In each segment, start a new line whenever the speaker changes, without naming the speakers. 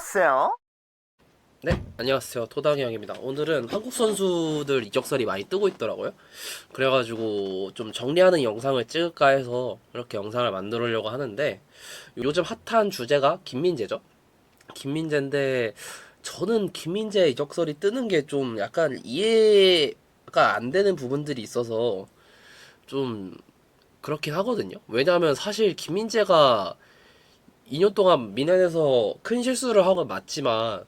안녕하세요.
네, 안녕하세요. 토닥이 형입니다. 오늘은 한국 선수들 이적설이 많이 뜨고 있더라고요. 그래가지고 좀 정리하는 영상을 찍을까 해서 이렇게 영상을 만들려고 하는데, 요즘 핫한 주제가 김민재죠. 김민재인데, 저는 김민재 이적설이 뜨는 게 좀 약간 이해가 안 되는 부분들이 있어서 좀 그렇긴 하거든요. 왜냐하면 사실 김민재가 2년 동안 미넨에서 큰 실수를 한 건 맞지만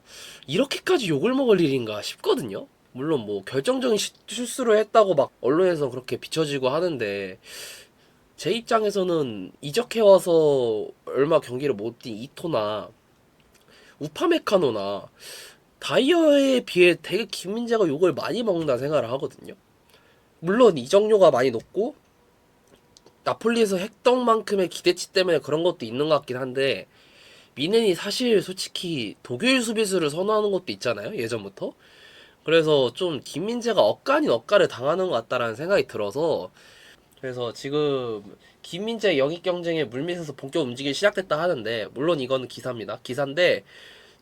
이렇게까지 욕을 먹을 일인가 싶거든요. 물론 뭐 결정적인 실수를 했다고 막 언론에서 그렇게 비춰지고 하는데 제 입장에서는 이적해 와서 얼마 경기를 못 뛴 이토나 우파메카노나 다이어에 비해 되게 김민재가 욕을 많이 먹는다 생각을 하거든요. 물론 이적료가 많이 높고 나폴리에서 했던 만큼의 기대치 때문에 그런 것도 있는 것 같긴 한데 미넨이 사실 솔직히 독일 수비수를 선호하는 것도 있잖아요, 예전부터. 그래서 좀 김민재가 억간인 억가를 당하는 것 같다라는 생각이 들어서 그래서 지금 김민재 영입 경쟁에 물밑에서 본격 움직이기 시작됐다 하는데 물론 이거는 기사입니다. 기사인데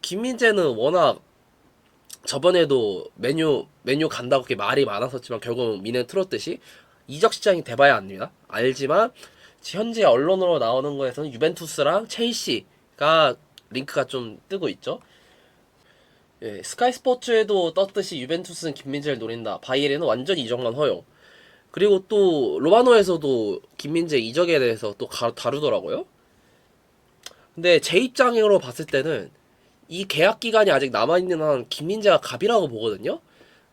김민재는 워낙 저번에도 메뉴 간다고 그렇게 말이 많았었지만 결국은 미넨 틀었듯이 이적 시장이 돼봐야 압니다. 알지만 현재 언론으로 나오는 거에서는 유벤투스랑 첼시가 링크가 좀 뜨고 있죠. 예, 스카이 스포츠에도 떴듯이 유벤투스는 김민재를 노린다. 바이에른은 완전히 이적만 허용. 그리고 또 로마노에서도 김민재 이적에 대해서 또 다루더라고요. 근데 제 입장으로 봤을 때는 이 계약 기간이 아직 남아있는 한 김민재가 갑이라고 보거든요.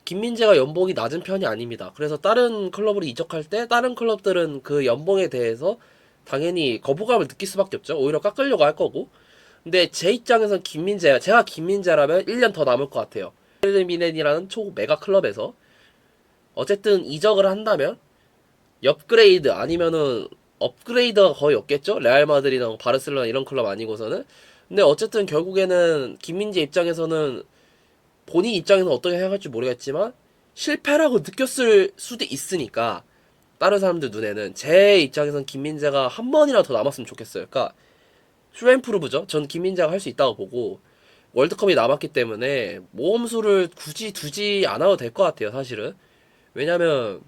김민재가 연봉이 낮은 편이 아닙니다. 그래서 다른 클럽으로 이적할 때 다른 클럽들은 그 연봉에 대해서 당연히 거부감을 느낄 수밖에 없죠. 오히려 깎으려고 할 거고. 근데 제 입장에선 제가 김민재라면 1년 더 남을 것 같아요. 미넨이라는 초 메가 클럽에서 어쨌든 이적을 한다면 업그레이드 아니면은 업그레이드가 거의 없겠죠. 레알 마드리나 바르셀로나 이런 클럽 아니고서는. 근데 어쨌든 결국에는 김민재 입장에서는 본인 입장에서 어떻게 생각할지 모르겠지만 실패라고 느꼈을 수도 있으니까 다른 사람들 눈에는 제 입장에선 김민재가 한 번이라도 더 남았으면 좋겠어요. 그러니까 슈엠프루브죠. 전 김민재가 할 수 있다고 보고 월드컵이 남았기 때문에 모험수를 굳이 두지 않아도 될 것 같아요. 사실은 왜냐면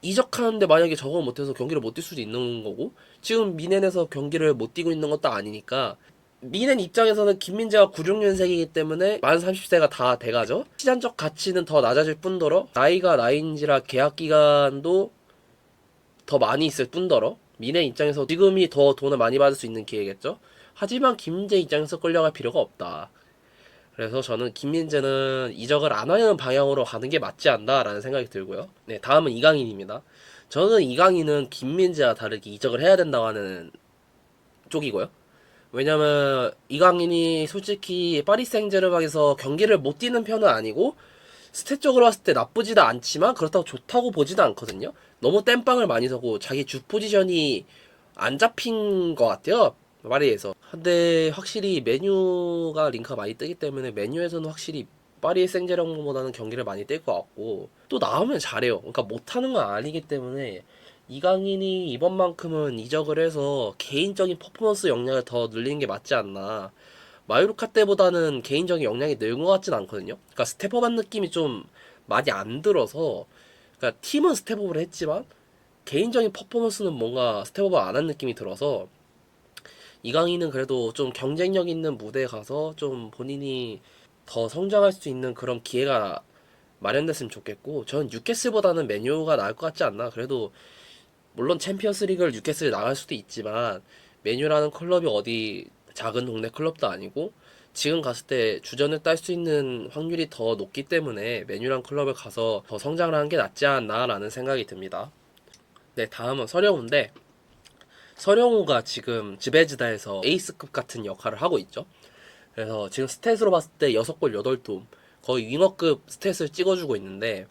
이적하는데 만약에 적응 못해서 경기를 못 뛸 수도 있는 거고 지금 미넨에서 경기를 못 뛰고 있는 것도 아니니까 미넨 입장에서는 김민재가 96년생이기 때문에 만 30세가 다 돼가죠. 시장적 가치는 더 낮아질 뿐더러 나이가 나이인지라 계약 기간도 더 많이 있을 뿐더러 미넨 입장에서 지금이 더 돈을 많이 받을 수 있는 기회겠죠. 하지만 김민재 입장에서 끌려갈 필요가 없다. 그래서 저는 김민재는 이적을 안 하려는 방향으로 가는 게 맞지 않나라는 생각이 들고요. 네, 다음은 이강인입니다. 저는 이강인은 김민재와 다르게 이적을 해야 된다고 하는 쪽이고요. 왜냐면 이강인이 솔직히 파리 생제르맹에서 경기를 못 뛰는 편은 아니고 스탯적으로 봤을 때 나쁘지도 않지만 그렇다고 좋다고 보지도 않거든요. 너무 땜빵을 많이 서고 자기 주 포지션이 안 잡힌 것 같아요. 파리에서. 근데 확실히 메뉴가 링크가 많이 뜨기 때문에 메뉴에서는 확실히 파리 생제르맹보다는 경기를 많이 뛸 것 같고 또 나오면 잘해요. 그러니까 못하는 건 아니기 때문에 이강인이 이번만큼은 이적을 해서 개인적인 퍼포먼스 역량을 더 늘리는 게 맞지 않나. 마요르카 때보다는 개인적인 역량이 늘은 것 같진 않거든요. 그러니까 스텝업한 느낌이 좀 많이 안 들어서 그러니까 팀은 스텝업을 했지만 개인적인 퍼포먼스는 뭔가 스텝업을 안 한 느낌이 들어서 이강인은 그래도 좀 경쟁력 있는 무대에 가서 좀 본인이 더 성장할 수 있는 그런 기회가 마련됐으면 좋겠고 저는 뉴캐슬보다는 메뉴가 나을 것 같지 않나. 그래도 물론 챔피언스 리그를 뉴캐슬이 나갈 수도 있지만 메뉴라는 클럽이 어디 작은 동네 클럽도 아니고 지금 갔을 때 주전을 딸 수 있는 확률이 더 높기 때문에 메뉴란 클럽을 가서 더 성장을 하는 게 낫지 않나라는 생각이 듭니다. 네, 다음은 서령우인데 서령우가 지금 지베즈다에서 에이스급 같은 역할을 하고 있죠. 그래서 지금 스탯으로 봤을 때 6골 8도움 거의 윙어급 스탯을 찍어주고 있는데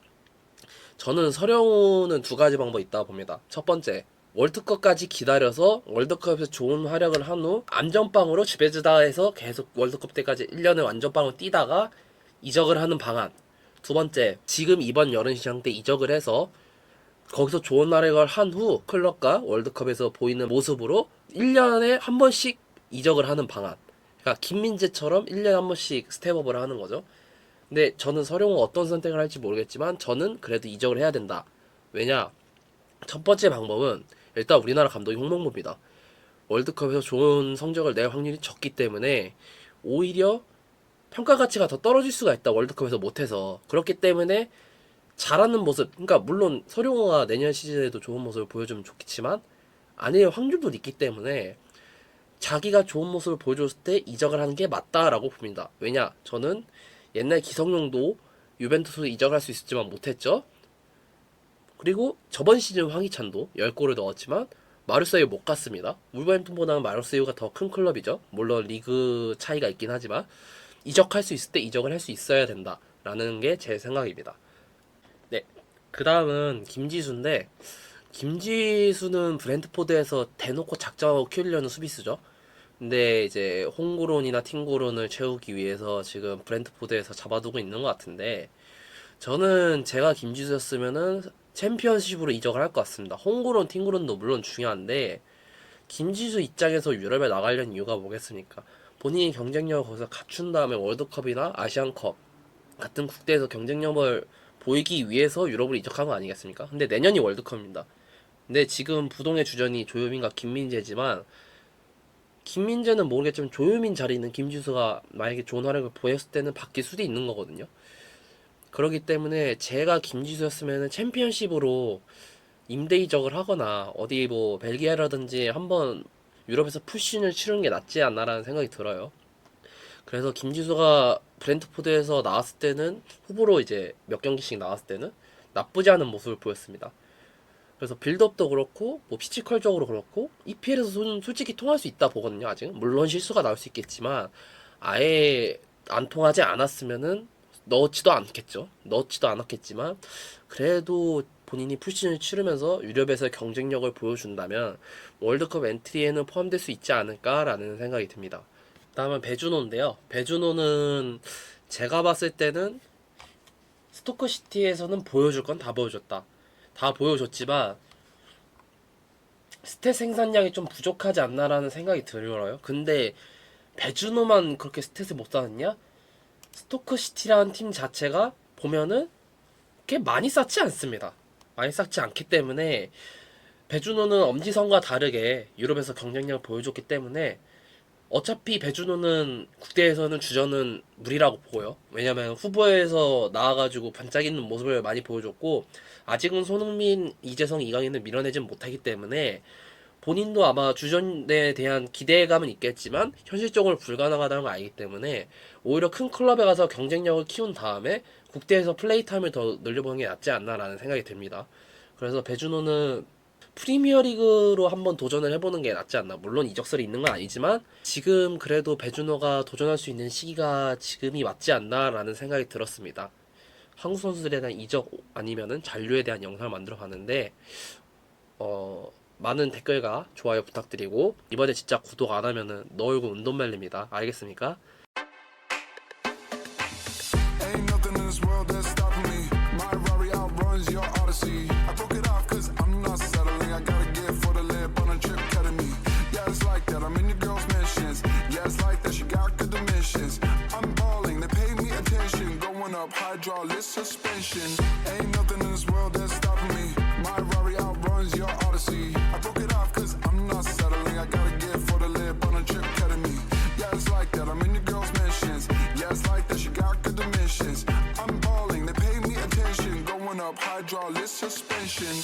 저는 서령우는 두 가지 방법이 있다고 봅니다. 첫 번째, 월드컵까지 기다려서 월드컵에서 좋은 활약을 한 후 안전빵으로 지베즈다에서 계속 월드컵 때까지 1년을 안전빵으로 뛰다가 이적을 하는 방안. 두 번째, 지금 이번 여름 시장 때 이적을 해서 거기서 좋은 활약을 한 후 클럽과 월드컵에서 보이는 모습으로 1년에 한 번씩 이적을 하는 방안. 그러니까 김민재처럼 1년에 한 번씩 스텝업을 하는 거죠. 근데 저는 서령호가 어떤 선택을 할지 모르겠지만 저는 그래도 이적을 해야 된다. 왜냐? 첫 번째 방법은 일단 우리나라 감독이 홍명보입니다. 월드컵에서 좋은 성적을 낼 확률이 적기 때문에 오히려 평가 가치가 더 떨어질 수가 있다. 월드컵에서 못해서. 그렇기 때문에 잘하는 모습, 그러니까 물론 서령호가 내년 시즌에도 좋은 모습을 보여주면 좋겠지만 아닐 확률도 있기 때문에 자기가 좋은 모습을 보여줬을 때 이적을 하는 게 맞다라고 봅니다. 왜냐? 저는 옛날 기성용도 유벤투스로 이적할 수 있었지만 못했죠. 그리고 저번 시즌 황희찬도 10골을 넣었지만 마르세유 못 갔습니다. 울버햄튼보다는 마르세유가 더 큰 클럽이죠. 물론 리그 차이가 있긴 하지만 이적할 수 있을 때 이적을 할 수 있어야 된다라는 게 제 생각입니다. 네, 그 다음은 김지수인데 김지수는 브랜트포드에서 대놓고 작정하고 키우려는 수비수죠. 근데 이제 홍구론이나 팅구론을 채우기 위해서 지금 브랜트포드에서 잡아두고 있는 것 같은데 저는 제가 김지수였으면은 챔피언십으로 이적을 할 것 같습니다. 홍구론, 팅구론도 물론 중요한데 김지수 입장에서 유럽에 나가려는 이유가 뭐겠습니까? 본인이 경쟁력을 거기서 갖춘 다음에 월드컵이나 아시안컵 같은 국대에서 경쟁력을 보이기 위해서 유럽으로 이적한 거 아니겠습니까? 근데 내년이 월드컵입니다. 근데 지금 부동의 주전이 조효민과 김민재지만 김민재는 모르겠지만 조효민 자리는 김지수가 만약에 좋은 활약을 보였을 때는 바뀔 수도 있는 거거든요. 그렇기 때문에 제가 김지수였으면 챔피언십으로 임대 이적을 하거나 어디 뭐 벨기에라든지 한번 유럽에서 푸시를 치르는 게 낫지 않나라는 생각이 들어요. 그래서 김지수가 브랜트포드에서 나왔을 때는 후보로 이제 몇 경기씩 나왔을 때는 나쁘지 않은 모습을 보였습니다. 그래서 빌드업도 그렇고 뭐 피지컬적으로 그렇고 EPL에서 솔직히 통할 수 있다 보거든요. 아직 물론 실수가 나올 수 있겠지만 아예 안 통하지 않았으면은 넣지도 않겠죠. 넣지도 않았겠지만 그래도 본인이 풀시즌을 치르면서 유럽에서 경쟁력을 보여준다면 월드컵 엔트리에는 포함될 수 있지 않을까라는 생각이 듭니다. 다음은 배준호인데요. 배준호는 제가 봤을 때는 스토크시티에서는 보여줄 건 다 보여줬다. 다 보여줬지만 스탯 생산량이 좀 부족하지 않나라는 생각이 들어요. 근데 배준호만 그렇게 스탯을 못 쌓았냐? 스토크시티라는 팀 자체가 보면은 그렇게 많이 쌓지 않습니다. 많이 쌓지 않기 때문에 배준호는 엄지성과 다르게 유럽에서 경쟁력을 보여줬기 때문에 어차피 배준호는 국대에서는 주전은 무리라고 보고요. 왜냐면 후보에서 나와가지고 반짝이는 모습을 많이 보여줬고 아직은 손흥민, 이재성, 이강인을 밀어내진 못하기 때문에 본인도 아마 주전에 대한 기대감은 있겠지만 현실적으로 불가능하다는 걸 알기 때문에 오히려 큰 클럽에 가서 경쟁력을 키운 다음에 국대에서 플레이 타임을 더 늘려보는 게 낫지 않나라는 생각이 듭니다. 그래서 배준호는 프리미어리그로 한번 도전을 해보는 게 낫지 않나. 물론 이적설이 있는 건 아니지만 지금 그래도 배준호가 도전할 수 있는 시기가 지금이 맞지 않나라는 생각이 들었습니다. 한국 선수들에 대한 이적 아니면은 잔류에 대한 영상을 만들어 봤는데 많은 댓글과 좋아요 부탁드리고 이번에 진짜 구독 안 하면은 너 얼굴 운동멜립니다. 알겠습니까?
Ain't nothing in this world that's stopping me. My Rari outruns your Odyssey. I broke it off cause I'm not settling. I gotta get for the lip on a trip ketamine. Yeah, it's like that. I'm in your girl's mentions. Yeah, it's like that. She got good dimensions. I'm balling. They pay me attention. Going up hydraulic suspension. Ain't nothing in this world that's stopping me. My Rari outruns your Odyssey. I broke it off cause I'm not settling. I gotta get for the lip on a trip ketamine. Yeah, it's like that. I'm in your girl's mentions. Yeah, it's like that. She got good dimensions. I'm balling. They pay me attention. Going up hydraulic suspension.